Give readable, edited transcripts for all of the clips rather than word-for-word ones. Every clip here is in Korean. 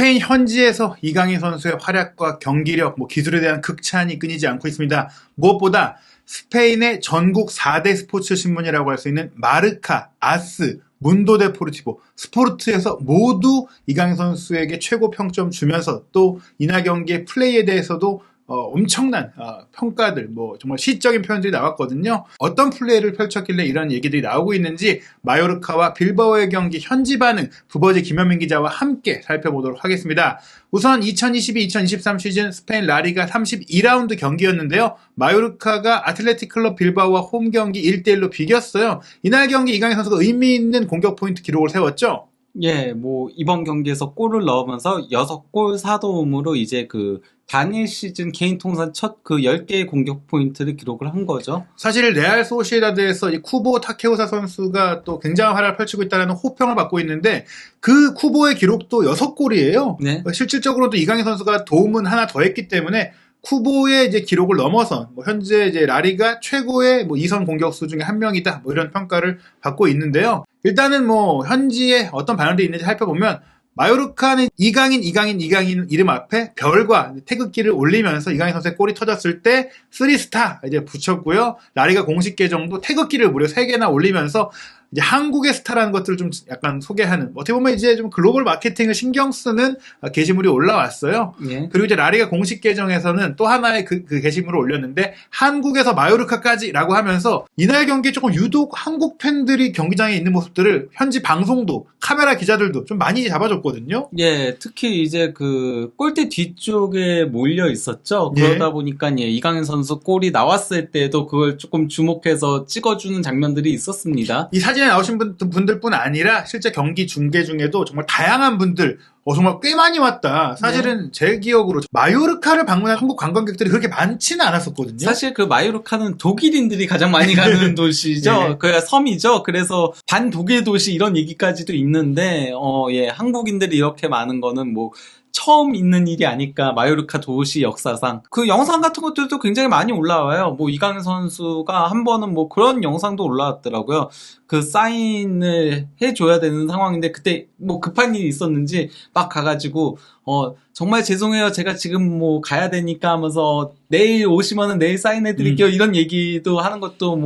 스페인 현지에서 이강인 선수의 활약과 경기력, 기술에 대한 극찬이 끊이지 않고 있습니다. 무엇보다 스페인의 전국 4대 스포츠 신문이라고 할 수 있는 마르카, 아스, 문도 데포르티보, 스포르트에서 모두 이강인 선수에게 최고 평점 주면서 또 이날 경기의 플레이에 대해서도 엄청난 평가들, 정말 시적인 표현들이 나왔거든요. 어떤 플레이를 펼쳤길래 이런 얘기들이 나오고 있는지 마요르카와 빌바오의 경기 현지 반응 부버지 김현민 기자와 함께 살펴보도록 하겠습니다. 우선 2022-2023 시즌 스페인 라리가 32라운드 경기였는데요. 마요르카가 아틀레틱 클럽 빌바오와 홈 경기 1대1로 비겼어요. 이날 경기 이강인 선수가 의미 있는 공격 포인트 기록을 세웠죠. 예, 이번 경기에서 골을 넣으면서 6골 4도움으로 이제 단일 시즌 개인 통산 첫 10개의 공격 포인트를 기록을 한 거죠. 사실 레알 소시에다드에서 이 쿠보 타케우사 선수가 또 굉장한 활약을 펼치고 있다는 호평을 받고 있는데 그 쿠보의 기록도 6골이에요. 네. 실질적으로도 이강인 선수가 도움은 하나 더 했기 때문에 쿠보의 이제 기록을 넘어선 현재 이제 라리가 최고의 2선 공격수 중에 한 명이다. 이런 평가를 받고 있는데요. 일단은 현지에 어떤 반응들이 있는지 살펴보면 마요르카는 이강인 이름 앞에 별과 태극기를 올리면서 이강인 선수의 골이 터졌을 때 3스타 이제 붙였고요. 라리가 공식 계정도 태극기를 무려 3개나 올리면서 이제 한국의 스타라는 것들을 좀 약간 소개하는, 어떻게 보면 이제 좀 글로벌 마케팅을 신경 쓰는 게시물이 올라왔어요. 예. 그리고 이제 라리가 공식 계정에서는 또 하나의 그 게시물을 올렸는데 한국에서 마요르카까지라고 하면서 이날 경기에 조금 유독 한국 팬들이 경기장에 있는 모습들을 현지 방송도 카메라 기자들도 좀 많이 잡아줬거든요. 예, 특히 이제 골대 뒤쪽에 몰려 있었죠. 예. 그러다 보니까 이강인 선수 골이 나왔을 때도 그걸 조금 주목해서 찍어주는 장면들이 있었습니다. 이 사진에 나오신 분들뿐 아니라 실제 경기 중계 중에도 정말 다양한 분들 정말 꽤 많이 왔다. 사실은 제 기억으로 마요르카를 방문한 한국 관광객들이 그렇게 많지는 않았었거든요. 사실 마요르카는 독일인들이 가장 많이 가는 도시죠. 네. 섬이죠. 그래서 반독일 도시 이런 얘기까지도 있는데 예, 한국인들이 이렇게 많은 거는 처음 있는 일이 아닐까, 마요르카 도시 역사상. 영상 같은 것들도 굉장히 많이 올라와요. 이강인 선수가 한 번은 그런 영상도 올라왔더라고요. 사인을 해줘야 되는 상황인데, 그때 급한 일이 있었는지 막 가가지고, 정말 죄송해요. 제가 지금 가야 되니까 하면서 내일 오시면은 내일 사인해드릴게요. 이런 얘기도 하는 것도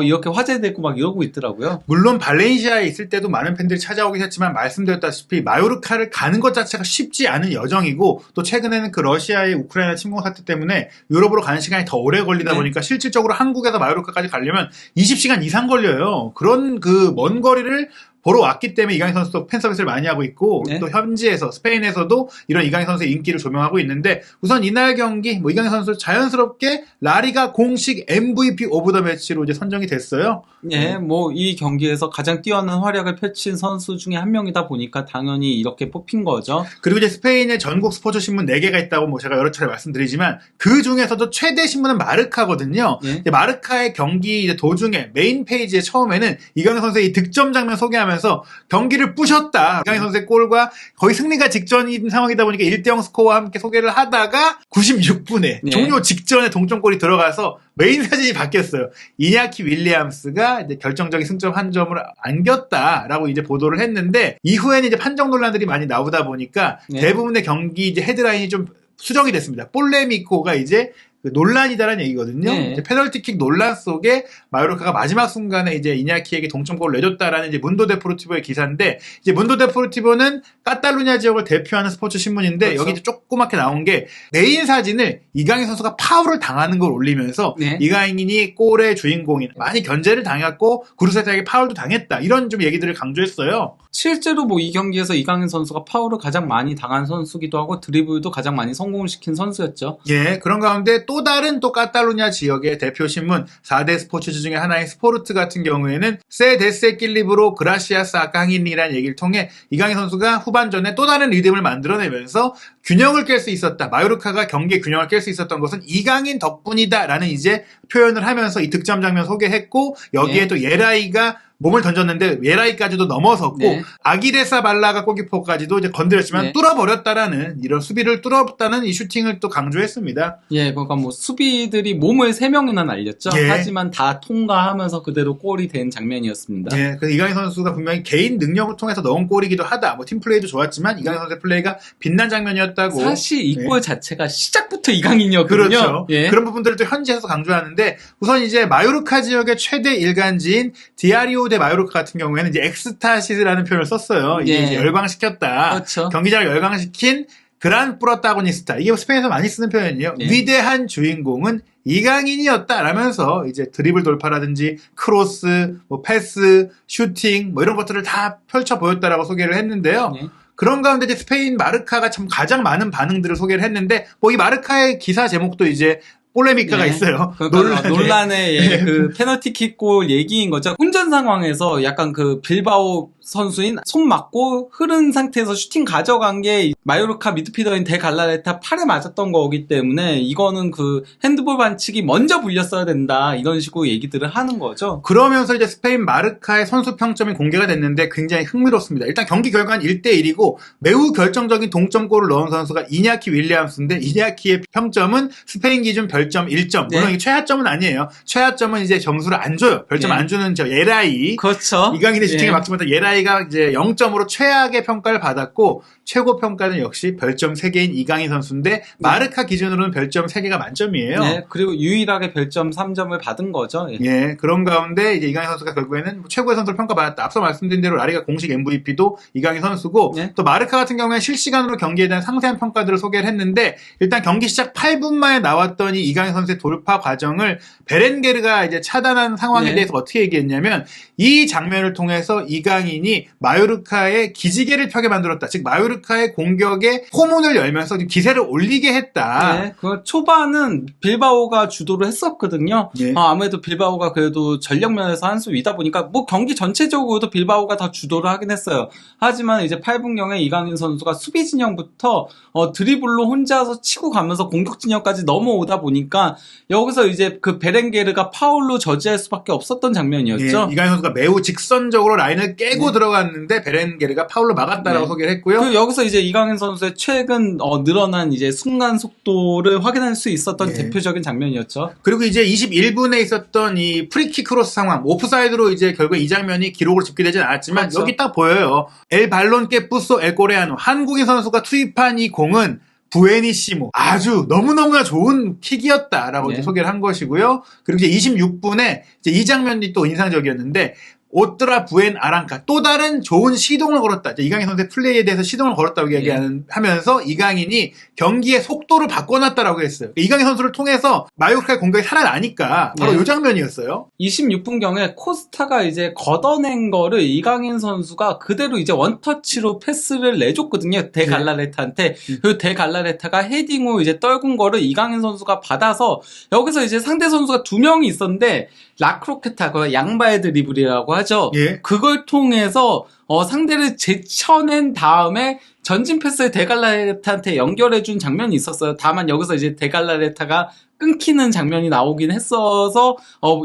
이렇게 화제되고 막 이러고 있더라고요. 물론 발렌시아에 있을 때도 많은 팬들이 찾아오긴 했지만 말씀드렸다시피 마요르카를 가는 것 자체가 쉽지 않은 여정이고 또 최근에는 러시아의 우크라이나 침공 사태 때문에 유럽으로 가는 시간이 더 오래 걸리다 보니까 실질적으로 한국에서 마요르카까지 가려면 20시간 이상 걸려요. 그런 먼 거리를 보러 왔기 때문에 이강인 선수도 팬 서비스를 많이 하고 있고 또 현지에서 스페인에서도 이런 이강인 선수의 인기를 조명하고 있는데 우선 이날 경기 이강인 선수 자연스럽게 라리가 공식 MVP 오브 더 매치로 이제 선정이 됐어요. 예, 이 경기에서 가장 뛰어난 활약을 펼친 선수 중에 한 명이다 보니까 당연히 이렇게 뽑힌 거죠. 그리고 이제 스페인의 전국 스포츠 신문 4개가 있다고 제가 여러 차례 말씀드리지만 그 중에서도 최대 신문은 마르카거든요. 예? 마르카의 경기 이제 도중에 메인 페이지에 처음에는 이강인 선수의 이 득점 장면 소개하면서 경기를 부셨다. 이강인 선수의 골과 거의 승리가 직전인 상황이다 보니까 1대0 스코어와 함께 소개를 하다가 96분에 종료 직전에 동점골이 들어가서 메인 사진이 바뀌었어요. 이냐키 윌리엄스가 이제 결정적인 승점 한 점을 안겼다라고 이제 보도를 했는데 이후에는 이제 판정 논란들이 많이 나오다 보니까 대부분의 경기 이제 헤드라인이 좀 수정이 됐습니다. 볼레미코가 이제 논란이다라는 얘기거든요. 이제 페널티킥 논란 속에 마요르카가 마지막 순간에 이제 이냐키에게 동점골을 내줬다라는 이제 문도 데포르티보의 기사인데 이제 문도 데포르티보는 카탈루냐 지역을 대표하는 스포츠 신문인데 그렇죠. 여기 이제 조그맣게 나온 게 메인 사진을 이강인 선수가 파울을 당하는 걸 올리면서 이강인이 골의 주인공인 많이 견제를 당했고 구르세타에게 파울도 당했다 이런 좀 얘기들을 강조했어요. 실제로 이 경기에서 이강인 선수가 파울을 가장 많이 당한 선수기도 하고 드리블도 가장 많이 성공을 시킨 선수였죠. 예, 그런 가운데 또 다른 카탈루냐 지역의 대표 신문 4대 스포츠지 중에 하나인 스포르트 같은 경우에는 세 데세 낄리브로 그라시아스 아강인이라는 얘기를 통해 이강인 선수가 후반전에 또 다른 리듬을 만들어내면서 균형을 깰 수 있었다. 마요르카가 경기의 균형을 깰 수 있었던 것은 이강인 덕분이다라는 이제 표현을 하면서 이 득점 장면 소개했고 여기에 또 예라이가 몸을 던졌는데 예라이까지도 넘어섰고 네. 아기레사 발라가 골키퍼까지도 이제 건드렸지만 네. 뚫어버렸다라는 이런 수비를 뚫었다는 이 슈팅을 또 강조했습니다. 예, 그러니까 뭐 수비들이 몸을 3명이나 날렸죠. 예. 하지만 다 통과하면서 그대로 골이 된 장면이었습니다. 네, 그래서 이강인 선수가 분명히 개인 능력을 통해서 넣은 골이기도 하다. 뭐 팀 플레이도 좋았지만 이강인 선수의 플레이가 빛난 장면이었다고. 사실 이 네. 골 자체가 시작부터 이강인이었거든요. 그렇죠. 예. 그런 부분들을 또 현지에서 강조하는데 우선 이제 마요르카 지역의 최대 일간지인 디아리오 데 마요르카 같은 경우에는 이제 엑스타시스라는 표현을 썼어요. 이게 예. 이제 열광시켰다. 그렇죠. 경기장을 열광시킨 그란 프로타고니스타. 이게 스페인에서 많이 쓰는 표현이에요. 예. 위대한 주인공은 이강인이었다라면서 이제 드리블 돌파라든지 크로스, 뭐 패스, 슈팅 뭐 이런 것들을 다 펼쳐 보였다라고 소개를 했는데요. 예. 그런 가운데 이제 스페인 마르카가 참 가장 많은 반응들을 소개를 했는데 뭐 이 마르카의 기사 제목도 이제 폴레미카가 네. 있어요. 그러니까 논란의 예, 그 페널티킥골 얘기인 거죠. 훈전 상황에서 약간 그 빌바오 선수인 손 맞고 흐른 상태에서 슈팅 가져간 게 마요르카 미드필더인 데 갈라레타 팔에 맞았던 거기 때문에 이거는 그 핸드볼 반칙이 먼저 불렸어야 된다 이런 식으로 얘기들을 하는 거죠. 그러면서 이제 스페인 마르카의 선수 평점이 공개가 됐는데 굉장히 흥미롭습니다. 일단 경기 결과는 1대1이고 매우 결정적인 동점골을 넣은 선수가 이냐키 윌리엄스인데 이냐키의 평점은 스페인 기준 별점 1점. 물론 네. 이게 최하점은 아니에요. 최하점은 이제 점수를 안 줘요. 별점 네. 안 주는 저 예라이. 그렇죠. 이강인의 슈팅에 예. 막지 못한 예라이가 이제 0점으로 최악의 평가를 받았고 최고 평가는 역시 별점 3개인 이강인 선수인데 마르카 기준으로는 별점 3개가 만점이에요. 네, 그리고 유일하게 별점 3점을 받은 거죠. 예. 예, 그런 가운데 이제 이강인 선수가 결국에는 최고의 선수로 평가받았다. 앞서 말씀드린 대로 라리가 공식 MVP도 이강인 선수고 네. 또 마르카 같은 경우에는 실시간으로 경기에 대한 상세한 평가들을 소개를 했는데 일단 경기 시작 8분 만에 나왔던 이 이강인 선수의 돌파 과정을 베렌게르가 이제 차단한 상황에 네. 대해서 어떻게 얘기했냐면 이 장면을 통해서 이강인이 마요르카의 기지개를 펴게 만들었다. 즉 마요르카의 공격에 포문을 열면서 기세를 올리게 했다. 네, 그 초반은 빌바오가 주도를 했었거든요. 예. 아무래도 빌바오가 그래도 전력 면에서 한 수 위다 보니까 뭐 경기 전체적으로도 빌바오가 더 주도를 하긴 했어요. 하지만 이제 8분경에 이강인 선수가 수비 진영부터 드리블로 혼자서 치고 가면서 공격 진영까지 넘어오다 보니까 여기서 이제 그 베렌게르가 파울로 저지할 수밖에 없었던 장면이었죠. 예, 이강인 선수가 매우 직선적으로 라인을 깨고 네. 들어갔는데 베렌게르가 파울로 막았다라고 네. 소개를 했고요. 그 여기서 이제 이강인 선수의 최근 늘어난 이제 순간 속도를 확인할 수 있었던 예. 대표적인 장면이었죠. 그리고 이제 21분에 있었던 이 프리킥 크로스 상황, 오프사이드로 이제 결국 이 장면이 기록으로 집계되진 않았지만 그렇죠. 여기 딱 보여요. 엘 발론 깨 뿌소 엘 코레아노. 한국인 선수가 투입한 이 공은 부에니시모. 아주 너무너무나 좋은 킥이었다라고 네. 이제 소개를 한 것이고요. 그리고 이제 26분에 이제 이 장면이 또 인상적이었는데 오트라 부엔 아랑카 또 다른 좋은 시동을 걸었다. 이강인 선수의 플레이에 대해서 시동을 걸었다고 얘기하면서 이강인이 경기의 속도를 바꿔놨다라고 했어요. 이강인 선수를 통해서 마요르카의 공격이 살아나니까 바로 네. 이 장면이었어요. 26분경에 코스타가 이제 걷어낸 거를 이강인 선수가 그대로 이제 원터치로 패스를 내줬거든요. 데 갈라레타한테. 그리고 데 갈라레타가 헤딩으로 이제 떨군 거를 이강인 선수가 받아서 여기서 이제 상대 선수가 2명이 있었는데 라크로케타, 그 양발 드리블이라고 하죠. 예. 그걸 통해서 상대를 제쳐낸 다음에 전진 패스를 데갈라레타한테 연결해준 장면이 있었어요. 다만 여기서 이제 데갈라레타가 끊기는 장면이 나오긴 했어서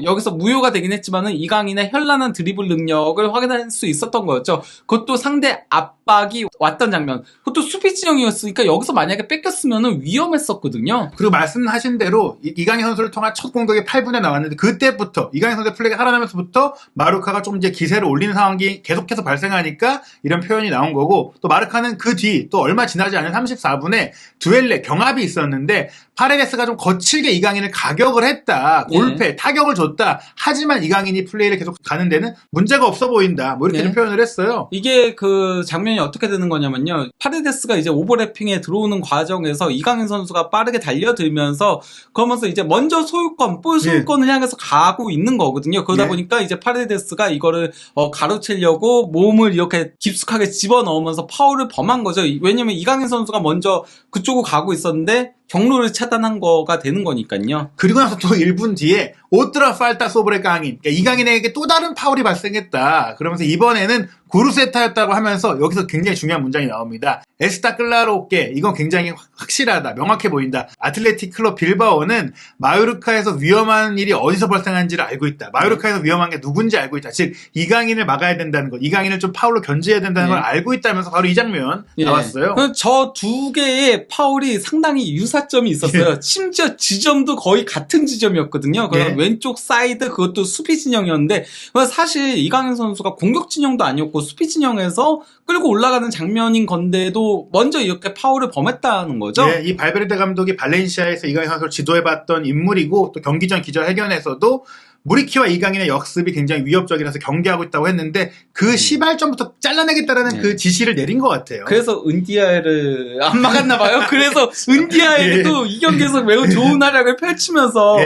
여기서 무효가 되긴 했지만은 이강인의 현란한 드리블 능력을 확인할 수 있었던 거였죠. 그것도 상대 압박이 왔던 장면. 그것도 수비 진영이었으니까 여기서 만약에 뺏겼으면은 위험했었거든요. 그리고 말씀하신 대로 이강인 선수를 통한 첫 공격이 8분에 나왔는데 그때부터 이강인 선수의 플레이가 살아나면서부터 마르카가 좀 이제 기세를 올리는 상황이 계속해서 발생하니까 이런 표현이 나온 거고 또 마르카는 그 뒤 또 얼마 지나지 않은 34분에 듀엘레 경합이 있었는데 파레데스가 좀 거칠게 이강인을 가격을 했다. 골패, 타격을 줬다. 하지만 이강인이 플레이를 계속 가는 데는 문제가 없어 보인다. 뭐 이렇게 좀 표현을 했어요. 이게 그 장면이 어떻게 되는 거냐면요. 파레데스가 이제 오버래핑에 들어오는 과정에서 이강인 선수가 빠르게 달려들면서 그러면서 이제 먼저 소유권, 볼 소유권을 향해서 가고 있는 거거든요. 그러다 보니까 이제 파레데스가 이거를 가로채려고 몸을 이렇게 깊숙하게 집어넣으면서 파울을 범한 거죠. 왜냐면 이강인 선수가 먼저 그쪽으로 가고 있었는데 경로를 차단한 거가 되는 거니까요. 그리고 나서 또 1분 뒤에 오트라 팔타 소브레 강인, 그러니까 이강인에게 또 다른 파울이 발생했다. 그러면서 이번에는 구르세타였다고 하면서 여기서 굉장히 중요한 문장이 나옵니다. 에스타 클라로께, 이건 굉장히 확실하다, 명확해 보인다. 아틀레틱 클럽 빌바오는 마요르카에서 위험한 일이 어디서 발생한지를 알고 있다. 마요르카에서 위험한 게 누군지 알고 있다. 즉 이강인을 막아야 된다는 것, 이강인을 좀 파울로 견제해야 된다는 걸 알고 있다면서 바로 이 장면 나왔어요. 저 두 개의 파울이 상당히 유사점이 있었어요. 심지어 지점도 거의 같은 지점이었거든요. 그럼 왼쪽 사이드, 그것도 수비 진영이었는데 사실 이강인 선수가 공격 진영도 아니었고 수비 진영에서 끌고 올라가는 장면인 건데도 먼저 이렇게 파울을 범했다는 거죠. 네, 이 발베르데 감독이 발렌시아에서 이강인 선수를 지도해봤던 인물이고 또 경기 전 기자회견에서도 무리키와 이강인의 역습이 굉장히 위협적이라서 경계하고 있다고 했는데 그 시발점부터 잘라내겠다라는 그 지시를 내린 것 같아요. 그래서 은디아를 안 막았나 봐요. 그래서 은디아에도 이 경기에서 매우 좋은 활약을 펼치면서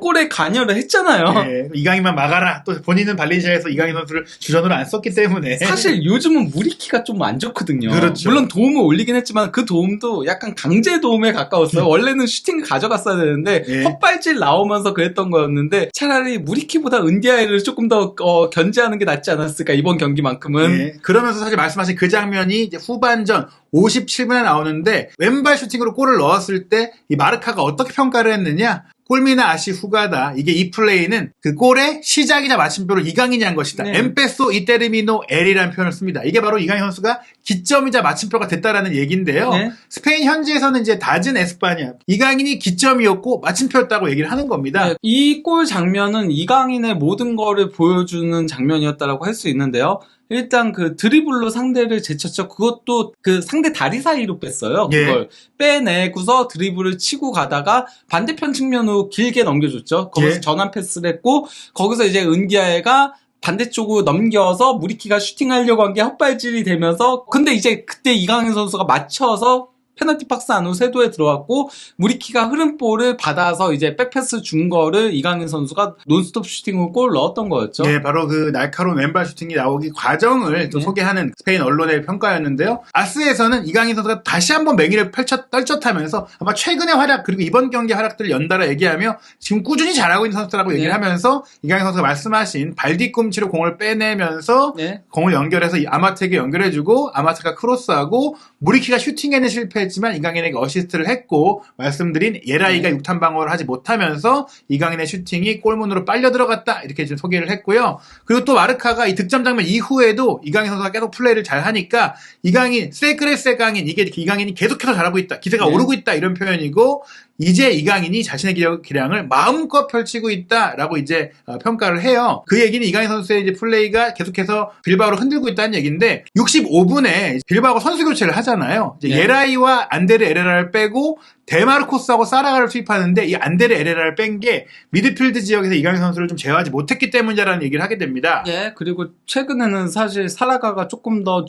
골에 관여를 했잖아요. 이강인만 막아라. 또 본인은 발렌시아에서 이강인 선수를 주전으로 안 썼기 때문에 사실 요즘은 무리키가 좀 안 좋거든요. 그렇죠. 물론 도움을 올리긴 했지만 그 도움도 약간 강제 도움에 가까웠어요. 원래는 슈팅을 가져갔어야 되는데 헛발질 나오면서 그랬던 거였는데 차라리 무리키보다 은디아이를 조금 더 견제하는 게 낫지 않았을까, 이번 경기만큼은. 그러면서 사실 말씀하신 그 장면이 이제 후반전 57분에 나오는데 왼발 슈팅으로 골을 넣었을 때 이 마르카가 어떻게 평가를 했느냐? 골미나 아시 후가다. 이게 이 플레이는 그 골의 시작이자 마침표를 이강인이 한 것이다. 엠페소 이테르미노 엘이라는 표현을 씁니다. 이게 바로 이강인 선수가 기점이자 마침표가 됐다라는 얘기인데요. 스페인 현지에서는 이제 다진 에스파냐, 이강인이 기점이었고 마침표였다고 얘기를 하는 겁니다. 이 골 장면은 이강인의 모든 거를 보여주는 장면이었다라고 할 수 있는데요. 일단 그 드리블로 상대를 제쳤죠. 그것도 그 상대 다리 사이로 뺐어요. 그걸 빼내고서 드리블을 치고 가다가 반대편 측면으로 길게 넘겨줬죠. 거기서 전환 패스를 했고 거기서 이제 은디아에가 반대쪽으로 넘겨서 무리키가 슈팅하려고 한 게 헛발질이 되면서 근데 이제 그때 이강인 선수가 맞춰서 페널티 박스 안으로 세도에 들어갔고 무리키가 흐름 볼을 받아서 이제 백패스 준 거를 이강인 선수가 논스톱 슈팅으로 골 넣었던 거였죠. 네, 바로 그 날카로운 왼발 슈팅이 나오기 과정을 또 소개하는 스페인 언론의 평가였는데요. 아스에서는 이강인 선수가 다시 한번 맹위를 떨쳤다면서 아마 최근의 활약 그리고 이번 경기 활약들을 연달아 얘기하며 지금 꾸준히 잘하고 있는 선수라고 얘기를 하면서 이강인 선수가 말씀하신 발뒤꿈치로 공을 빼내면서 공을 연결해서 아마트에게 연결해주고 아마트가 크로스하고 무리키가 슈팅에는 실패했지만 이강인에게 어시스트를 했고 말씀드린 예라이가 6탄 방어를 하지 못하면서 이강인의 슈팅이 골문으로 빨려 들어갔다 이렇게 좀 소개를 했고요. 그리고 또 마르카가 이 득점 장면 이후에도 이강인 선수가 계속 플레이를 잘 하니까 이강인 세크레세 강인 이게 이강인이 계속해서 잘하고 있다 기세가 오르고 있다 이런 표현이고 이제 이강인이 자신의 기량을 마음껏 펼치고 있다라고 이제 평가를 해요. 그 얘기는 이강인 선수의 이제 플레이가 계속해서 빌바오를 흔들고 있다는 얘기인데 65분에 빌바오가 선수 교체를 하잖아요. 이제 예라이와 안데르 에레라를 빼고 데마르코스하고 사라가를 투입하는데 이 안데르 에레라를 뺀 게 미드필드 지역에서 이강인 선수를 좀 제어하지 못했기 때문이라는 얘기를 하게 됩니다. 그리고 최근에는 사실 사라가가 조금 더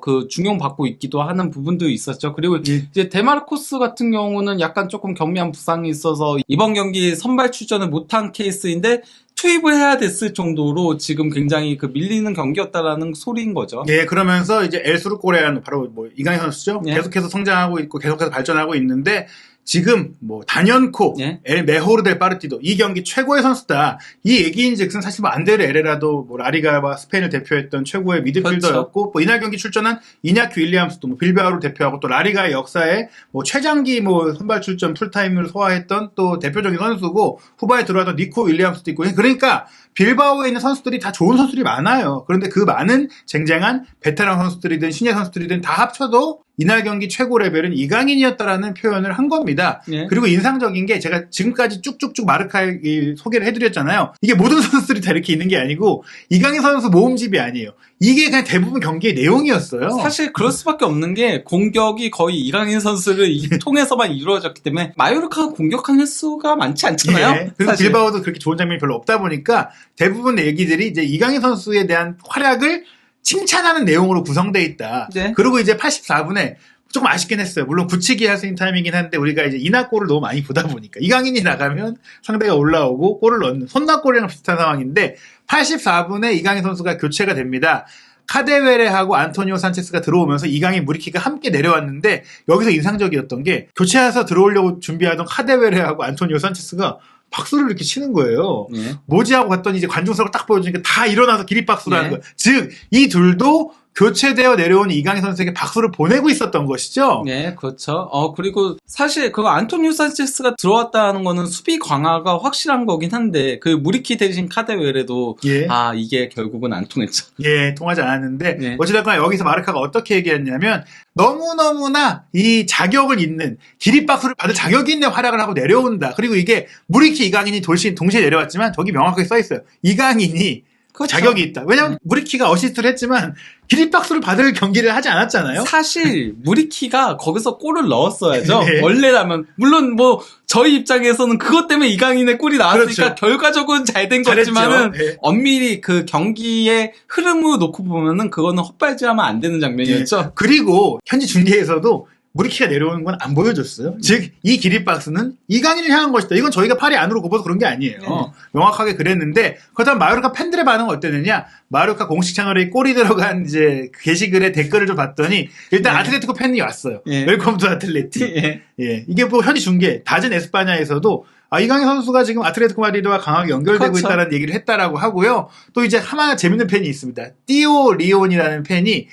그 중용받고 있기도 하는 부분도 있었죠. 그리고 이제 데마르코스 같은 경우는 약간 조금 경미한 부상이 있어서 이번 경기 선발 출전을 못한 케이스인데 투입을 해야 됐을 정도로 지금 굉장히 그 밀리는 경기였다라는 소리인 거죠. 그러면서 이제 엘수르 꼬레아노 바로 뭐 이강인 선수죠. 계속해서 성장하고 있고 계속해서 발전하고 있는데 지금 뭐 단연코 엘 메호르 델 파르티도 이 경기 최고의 선수다. 이 얘기인즉슨 사실 뭐 안데르 에레라도 뭐 라리가와 스페인을 대표했던 최고의 미드필더였고 뭐 이날 경기 출전한 이냐키 윌리엄스도 뭐 빌바오를 대표하고 또 라리가의 역사에 뭐 최장기 뭐 선발 출전 풀타임을 소화했던 또 대표적인 선수고 후반에 들어왔던 니코 윌리엄스도 있고 그러니까 빌바오에 있는 선수들이 다 좋은 선수들이 많아요. 그런데 그 많은 쟁쟁한 베테랑 선수들이든 신예 선수들이든 다 합쳐도 이날 경기 최고 레벨은 이강인이었다라는 표현을 한 겁니다. 그리고 인상적인 게 제가 지금까지 쭉쭉쭉 마르카의 소개를 해드렸잖아요. 이게 모든 선수들이 다 이렇게 있는 게 아니고 이강인 선수 모음집이 아니에요. 이게 그냥 대부분 경기의 내용이었어요. 사실 그럴 수밖에 없는 게 공격이 거의 이강인 선수를 통해서만 이루어졌기 때문에 마요르카가 공격한 횟수가 많지 않잖아요. 그리고 사실. 빌바오도 그렇게 좋은 장면이 별로 없다 보니까 대부분 얘기들이 이제 이강인 선수에 대한 활약을 칭찬하는 내용으로 구성되어 있다. 그리고 이제 84분에 조금 아쉽긴 했어요. 물론 굳히기 할 수 있는 타임이긴 한데 우리가 이제 이낙골을 너무 많이 보다 보니까 이강인이 나가면 상대가 올라오고 골을 넣는 손낙골이랑 비슷한 상황인데 84분에 이강인 선수가 교체가 됩니다. 카데베레하고 안토니오 산체스가 들어오면서 이강인 무리키가 함께 내려왔는데 여기서 인상적이었던 게 교체해서 들어오려고 준비하던 카데베레하고 안토니오 산체스가 박수를 이렇게 치는 거예요. 예. 뭐지 하고 갔더니 이제 관중석을 딱 보여주니까 다 일어나서 기립박수를 하는 예. 거예요. 즉, 이 둘도 교체되어 내려온 이강인 선수에게 박수를 보내고 있었던 것이죠. 네, 그렇죠. 그리고 사실 그거 안토니오 산체스가 들어왔다는 거는 수비 강화가 확실한 거긴 한데 그 무리키 대신 카데베레도 예. 이게 결국은 안 통했죠. 예, 통하지 않았는데 예. 어찌됐거나 여기서 마르카가 어떻게 얘기했냐면 너무너무나 이 자격을 있는 기립박수를 받을 자격이 있는 활약을 하고 내려온다. 그리고 이게 무리키 이강인이 동시에 내려왔지만 저기 명확하게 써 있어요. 이강인이 그렇죠. 자격이 있다. 왜냐면 무리키가 어시스트를 했지만 기립박수를 받을 경기를 하지 않았잖아요. 사실 무리키가 거기서 골을 넣었어야죠. 네. 원래라면 물론 뭐 저희 입장에서는 그것 때문에 이강인의 골이 나왔으니까 그렇죠. 결과적으로 잘 된 잘했죠. 거지만은 네. 엄밀히 그 경기의 흐름을 놓고 보면은 그거는 헛발질하면 안 되는 장면이었죠. 예. 그리고 현지 중계에서도 무리키가 내려오는 건 안 보여줬어요. 즉, 이 기립박스는 이강인을 향한 것이다. 이건 저희가 팔이 안으로 굽어서 그런 게 아니에요. 명확하게 그랬는데, 그렇다면 마요르카 팬들의 반응은 어땠느냐? 마요르카 공식 채널에 골이 들어간 이제 게시글에 댓글을 좀 봤더니, 일단 아틀레티코 팬이 왔어요. 예. 웰컴 투 아틀레티. 예. 예. 이게 뭐 현지 중계, 다진 에스파냐에서도 이강인 선수가 지금 아틀레티코 마드리드와 강하게 연결되고 그렇죠. 있다는 얘기를 했다라고 하고요. 또 이제 하나 재밌는 팬이 있습니다. 띠오 리온이라는 팬이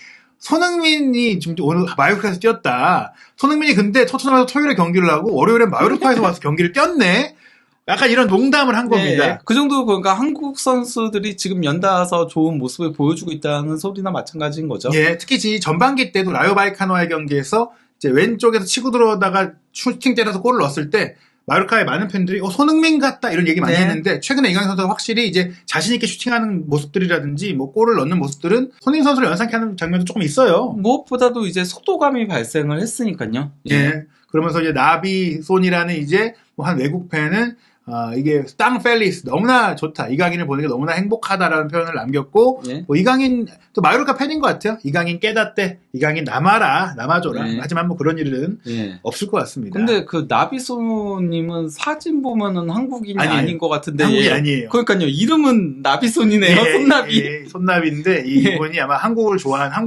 손흥민이 지금 오늘 마요르카에서 뛰었다. 손흥민이 근데 토트넘에서 토요일에 경기를 하고 월요일엔 마요르카에서 와서 경기를 뛰었네. 약간 이런 농담을 한 겁니다. 네, 그 정도 그러니까 한국 선수들이 지금 연달아서 좋은 모습을 보여주고 있다는 소리나 마찬가지인 거죠. 예, 특히 이 전반기 때도 라요 바이카노와의 경기에서 이제 왼쪽에서 치고 들어오다가 슈팅 때려서 골을 넣었을 때 마요르카의 많은 팬들이 손흥민 같다 이런 얘기 많이 네. 했는데 최근에 이강인 선수가 확실히 이제 자신 있게 슈팅하는 모습들이라든지 뭐 골을 넣는 모습들은 손흥민 선수를 연상케 하는 장면도 조금 있어요. 무엇보다도 이제 속도감이 발생을 했으니까요. 예. 그러면서 이제 나비손이라는 이제 뭐 한 외국 팬은 이게 땅 펠리스 너무나 좋다. 이강인을 보는 게 너무나 행복하다라는 표현을 남겼고 예. 뭐 이강인 또 마요르카 팬인 것 같아요. 이강인 깨닫대. 이강인 남아줘라. 예. 하지만 뭐 그런 일은 예. 없을 것 같습니다. 근데 그 나비소님은 사진 보면은 한국인이 아니에요. 아닌 것 같은데 한국이 예. 아니에요. 그러니까요. 이름은 나비손이네요. 손나비. 예, 손나비인데 이분이 아마 한국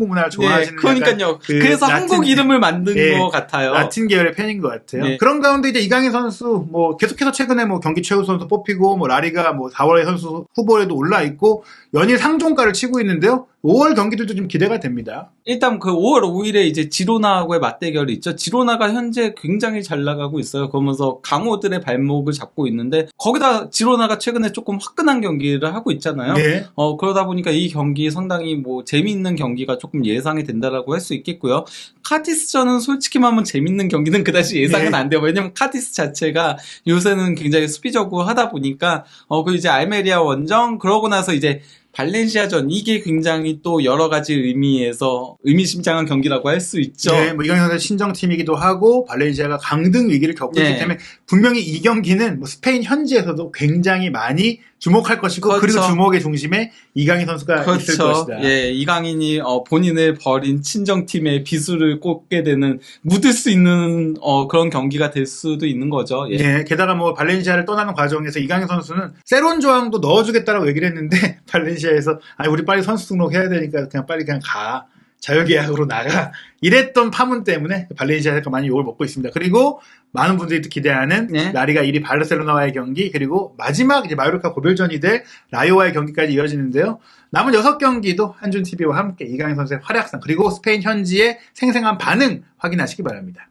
문화를 좋아하시는 그러니까요. 약간 그 그래서 라틴- 한국 이름을 만든 예, 것 같아요. 라틴 계열의 팬인 것 같아요. 네. 그런 가운데 이제 이강인 선수 뭐 계속해서 최근에 뭐 경기 최우 선수 뽑히고 뭐 라리가 뭐 4월의 선수 후보에도 올라 있고 연일 상종가를 치고 있는데요. 5월 경기들도 좀 기대가 됩니다. 일단 그 5월 5일에 이제 지로나하고의 맞대결이 있죠. 지로나가 현재 굉장히 잘 나가고 있어요. 그러면서 강호들의 발목을 잡고 있는데 거기다 지로나가 최근에 조금 화끈한 경기를 하고 있잖아요. 네. 그러다 보니까 이 경기 상당히 뭐 재미있는 경기가 조금 예상이 된다라고 할 수 있겠고요. 카디스전은 솔직히 말하면 재밌는 경기는 그다지 예상은 네. 안 돼요. 왜냐면 카디스 자체가 요새는 굉장히 수비적으로 하다 보니까 그 이제 알메리아 원정 그러고 나서 이제 발렌시아전 이게 굉장히 또 여러 가지 의미에서 의미심장한 경기라고 할 수 있죠. 네, 뭐 이강인 선수의 신정팀이기도 하고 발렌시아가 강등 위기를 겪고 네. 있기 때문에 분명히 이 경기는 뭐 스페인 현지에서도 굉장히 많이 주목할 것이고 그렇죠. 그리고 주목의 중심에 이강인 선수가 있을 것이다. 예, 이강인이 본인을 버린 친정팀의 비수를 꽂게 되는 묻을 수 있는 그런 경기가 될 수도 있는 거죠. 예. 네, 게다가 뭐 발렌시아를 떠나는 과정에서 이강인 선수는 세론 조항도 넣어주겠다라고 얘기를 했는데 발렌시아에서 우리 빨리 선수 등록해야 되니까 그냥 빨리 가. 자유계약으로 나가. 이랬던 파문 때문에 발렌시아가 많이 욕을 먹고 있습니다. 그리고 많은 분들이 또 기대하는 네. 라리가 1위 바르셀로나와의 경기 그리고 마지막 이제 마요르카 고별전이 될 라요와의 경기까지 이어지는데요. 남은 6경기도 한준TV와 함께 이강인 선수의 활약상 그리고 스페인 현지의 생생한 반응 확인하시기 바랍니다.